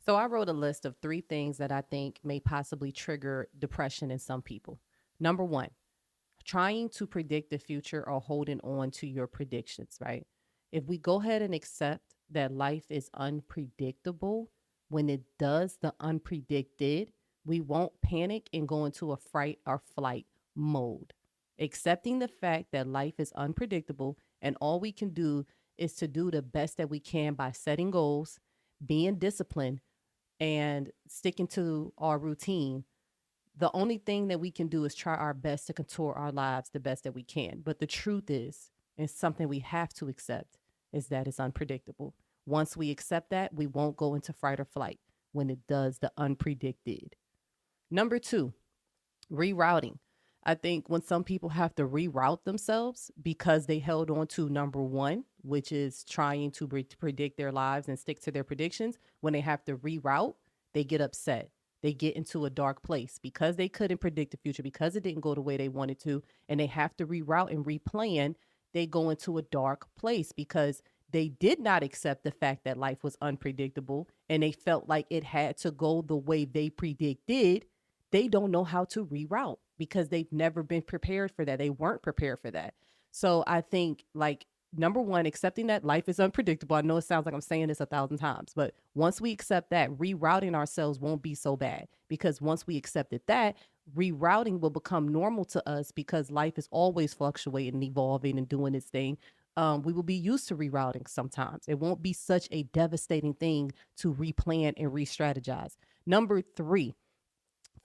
So I wrote a list of 3 things that I think may possibly trigger depression in some people. Number one, trying to predict the future or holding on to your predictions, right? If we go ahead and accept that life is unpredictable, when it does the unpredicted, we won't panic and go into a fright or flight mode. Accepting the fact that life is unpredictable and all we can do is to do the best that we can by setting goals, being disciplined, and sticking to our routine. The only thing that we can do is try our best to contour our lives the best that we can. But the truth is, and something we have to accept, is that it's unpredictable. Once we accept that, we won't go into fight or flight when it does the unpredicted. Number two, rerouting. I think when some people have to reroute themselves because they held on to number one, which is trying to predict their lives and stick to their predictions, when they have to reroute, they get upset. They get into a dark place because they couldn't predict the future, because it didn't go the way they wanted to, and they have to reroute and replan. They go into a dark place because they did not accept the fact that life was unpredictable and they felt like it had to go the way they predicted. They don't know how to reroute because they've never been prepared for that. They weren't prepared for that. So I think, like, number one, accepting that life is unpredictable. I know it sounds like I'm saying this 1,000 times, but once we accept that, rerouting ourselves won't be so bad, because once we accepted that, rerouting will become normal to us because life is always fluctuating, evolving, and doing its thing. We will be used to rerouting sometimes. It won't be such a devastating thing to replan and re strategize. Number three,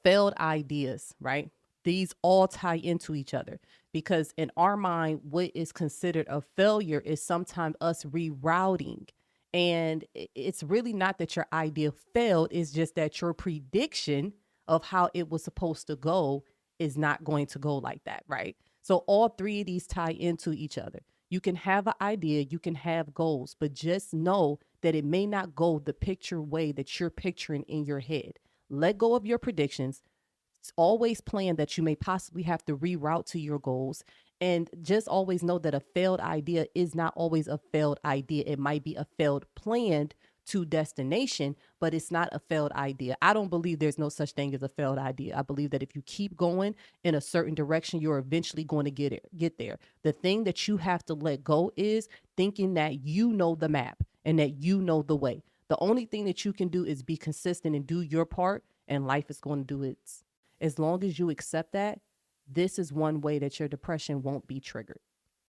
failed ideas, right? These all tie into each other because in our mind, what is considered a failure is sometimes us rerouting. And it's really not that your idea failed, it's just that your prediction of how it was supposed to go is not going to go like that, right? So all three of these tie into each other. You can have an idea, you can have goals, but just know that it may not go the picture way that you're picturing in your head. Let go of your predictions. Always plan that you may possibly have to reroute to your goals. And just always know that a failed idea is not always a failed idea. It might be a failed planned to destination, but it's not a failed idea. I don't believe there's no such thing as a failed idea. I believe that if you keep going in a certain direction, you're eventually going to get there. The thing that you have to let go is thinking that you know the map and that you know the way. The only thing that you can do is be consistent and do your part, and life is going to do its. As long as you accept that, this is one way that your depression won't be triggered.